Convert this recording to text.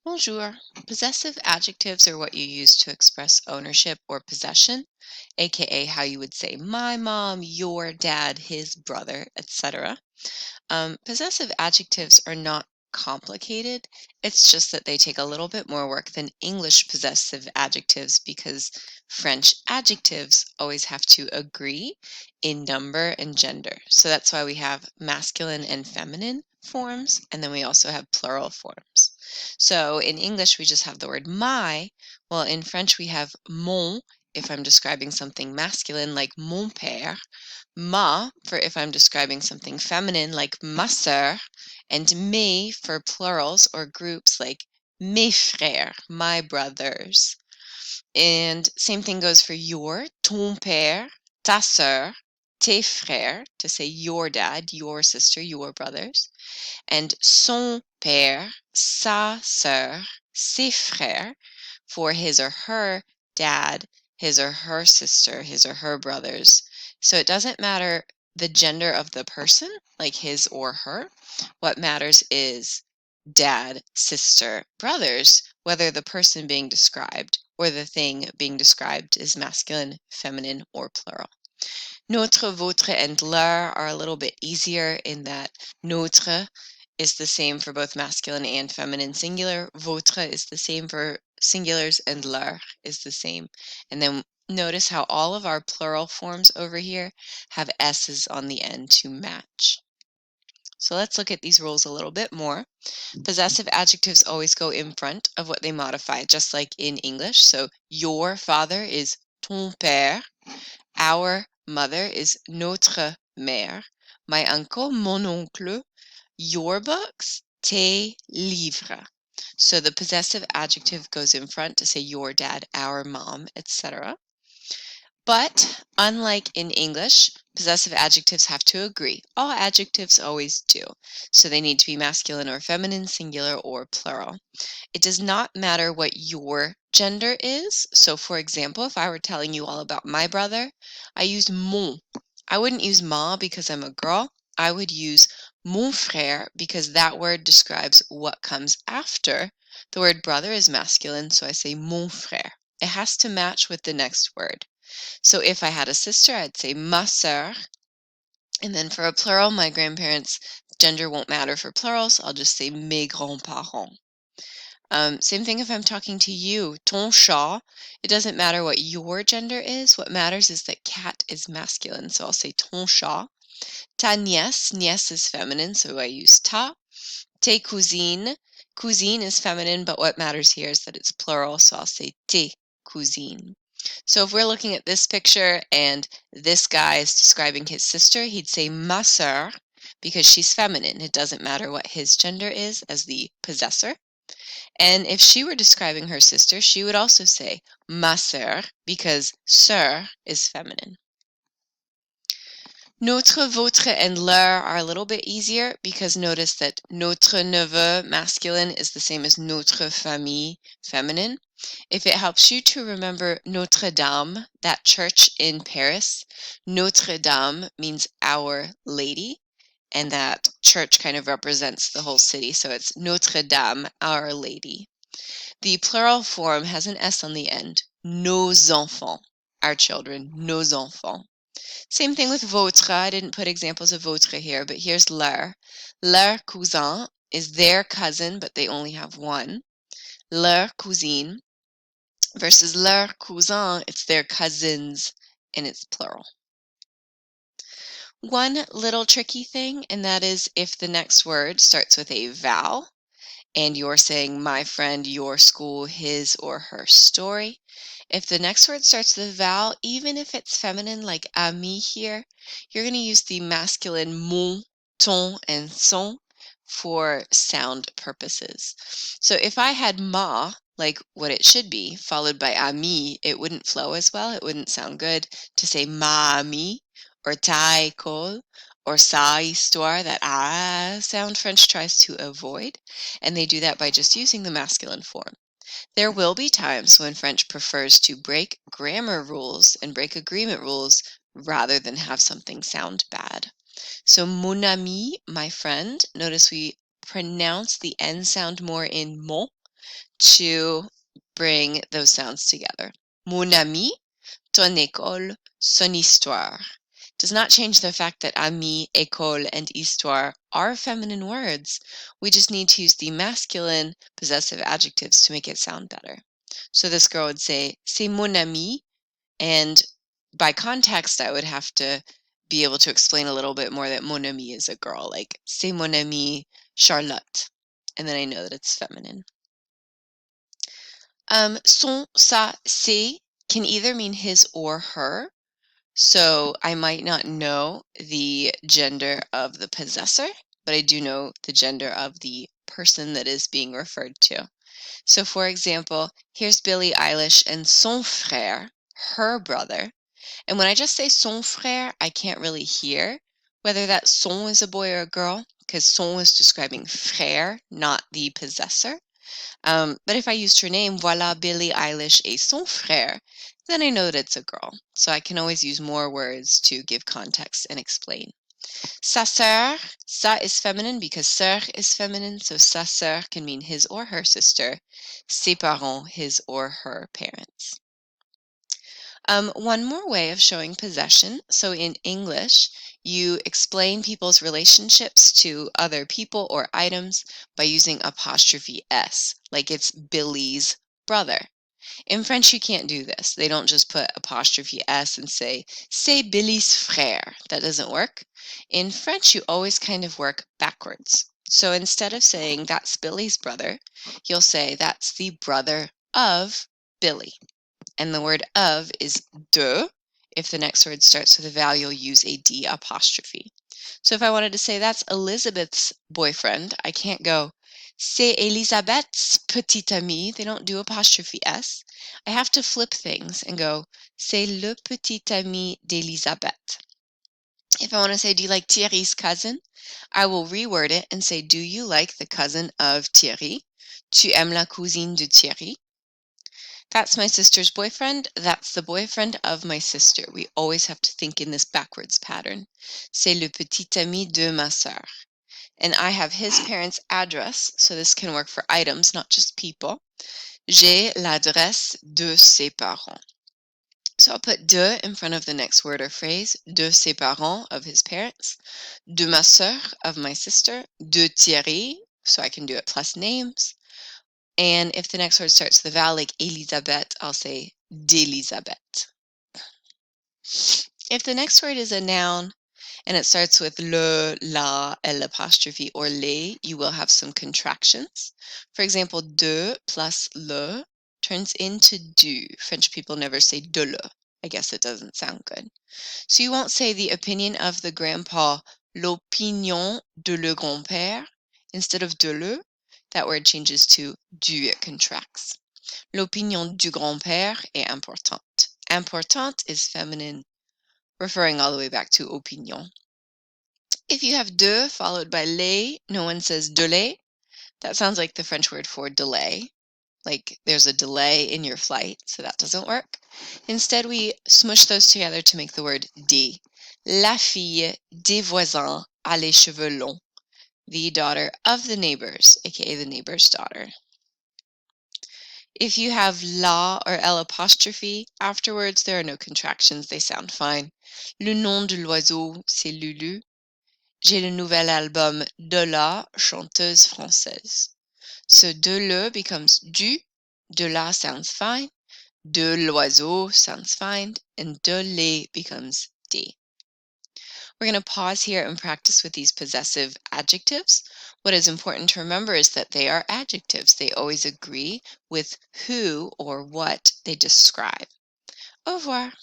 Bonjour. Possessive adjectives are what you use to express ownership or possession, aka how you would say my mom, your dad, his brother, etc. Possessive adjectives are not complicated. It's just that they take a little bit more work than English possessive adjectives because French adjectives always have to agree in number and gender. So that's why we have masculine and feminine forms, and then we also have plural forms. So in English, we just have the word my. Well, in French, we have mon if I'm describing something masculine, like mon père, ma for if I'm describing something feminine like ma sœur, and mes for plurals or groups like mes frères, my brothers. And same thing goes for your, ton père, ta sœur, tes frères, to say your dad, your sister, your brothers, and son père, sa sœur, ses frères, for his or her dad, his or her sister, his or her brothers. So it doesn't matter the gender of the person, like his or her. What matters is dad, sister, brothers, whether the person being described or the thing being described is masculine, feminine, or plural. Notre, votre, and leur are a little bit easier in that notre is the same for both masculine and feminine singular. Votre is the same for singulars, and leur is the same. And then notice how all of our plural forms over here have s's on the end to match. So let's look at these rules a little bit more. Possessive adjectives always go in front of what they modify, just like in English. So your father is ton père. Our mother is notre mère. My uncle, mon oncle. Your books, tes livres. So the possessive adjective goes in front to say your dad, our mom, etc. But unlike in English, possessive adjectives have to agree. All adjectives always do. So they need to be masculine or feminine, singular or plural. It does not matter what your gender is. So for example, if I were telling you all about my brother, I used mon. I wouldn't use ma because I'm a girl. I would use mon frère because that word describes what comes after. The word brother is masculine, so I say mon frère. It has to match with the next word. So if I had a sister, I'd say ma sœur. And then for a plural, my grandparents' gender won't matter for plurals. I'll just say mes grands-parents. Same thing if I'm talking to you, ton chat. It doesn't matter what your gender is. What matters is that cat is masculine. So I'll say ton chat. Ta nièce. Nièce is feminine, so I use ta. Tes cousines. Cousine is feminine, but what matters here is that it's plural, so I'll say tes cousines. So if we're looking at this picture and this guy is describing his sister, he'd say ma sœur because she's feminine. It doesn't matter what his gender is as the possessor. And if she were describing her sister, she would also say ma sœur because sœur is feminine. Notre, votre, and leur are a little bit easier because notice that notre neveu, masculine, is the same as notre famille, feminine. If it helps you to remember Notre Dame, that church in Paris, Notre Dame means Our Lady, and that church kind of represents the whole city. So it's Notre Dame, Our Lady. The plural form has an S on the end. Nos enfants, our children, nos enfants. Same thing with votre. I didn't put examples of votre here, but here's leur. Leur cousin is their cousin, but they only have one. Leur cousine versus leur cousin, it's their cousins, and it's plural. One little tricky thing, and that is if the next word starts with a vowel, and you're saying my friend, your school, his or her story. If the next word starts with a vowel, even if it's feminine like ami here, you're going to use the masculine mon, ton, and son for sound purposes. So if I had ma, like what it should be, followed by ami, it wouldn't flow as well. It wouldn't sound good to say ma ami or ta école or sa histoire, that ah sound French tries to avoid, and they do that by just using the masculine form. There will be times when French prefers to break grammar rules and break agreement rules rather than have something sound bad. So mon ami, my friend, notice we pronounce the N sound more in mon to bring those sounds together. Mon ami, ton école, son histoire. Does not change the fact that ami, école, and histoire are feminine words. We just need to use the masculine possessive adjectives to make it sound better. So this girl would say, c'est mon ami, and by context, I would have to be able to explain a little bit more that mon ami is a girl, like c'est mon ami Charlotte, and then I know that it's feminine. Son, sa, c'est can either mean his or her. So I might not know the gender of the possessor, but I do know the gender of the person that is being referred to. So for example, here's Billie Eilish and son frère, her brother. And when I just say son frère, I can't really hear whether that son is a boy or a girl, because son is describing frère, not the possessor. But if I used her name, voilà Billie Eilish et son frère, then I know that it's a girl. So I can always use more words to give context and explain. Sa sœur, sa is feminine because sœur is feminine, so sa sœur can mean his or her sister. Ses parents, his or her parents. One more way of showing possession. So in English, you explain people's relationships to other people or items by using apostrophe S, like it's Billy's brother. In French, you can't do this. They don't just put apostrophe S and say, c'est Billy's frère. That doesn't work. In French, you always kind of work backwards. So instead of saying, that's Billy's brother, you'll say, that's the brother of Billy. And the word of is de. If the next word starts with a vowel, you'll use a D apostrophe. So if I wanted to say that's Elizabeth's boyfriend, I can't go, c'est Elisabeth's petit ami. They don't do apostrophe S. I have to flip things and go, c'est le petit ami d'Elisabeth. If I want to say, do you like Thierry's cousin? I will reword it and say, do you like the cousin of Thierry? Tu aimes la cousine de Thierry? That's my sister's boyfriend. That's the boyfriend of my sister. We always have to think in this backwards pattern. C'est le petit ami de ma sœur. And I have his parents' address, so this can work for items, not just people. J'ai l'adresse de ses parents. So I'll put de in front of the next word or phrase. De ses parents, of his parents. De ma sœur, of my sister. De Thierry, so I can do it plus names. And if the next word starts with a vowel like Elisabeth, I'll say d'Elisabeth. If the next word is a noun and it starts with le, la, l apostrophe, or les, you will have some contractions. For example, de plus le turns into du. French people never say de le. I guess it doesn't sound good. So you won't say the opinion of the grandpa, l'opinion de le grand-père. Instead of de le, that word changes to du, it contracts. L'opinion du grand-père est importante. Importante is feminine, referring all the way back to opinion. If you have de followed by les, no one says délai. That sounds like the French word for delay, like there's a delay in your flight, so that doesn't work. Instead, we smush those together to make the word des. La fille des voisins a les cheveux longs. The daughter of the neighbors, aka the neighbor's daughter. If you have la or l apostrophe afterwards, there are no contractions. They sound fine. Le nom de l'oiseau, c'est Lulu. J'ai le nouvel album de la chanteuse française. So de le becomes du. De la sounds fine. De l'oiseau sounds fine. And de les becomes des. We're going to pause here and practice with these possessive adjectives. What is important to remember is that they are adjectives. They always agree with who or what they describe. Au revoir.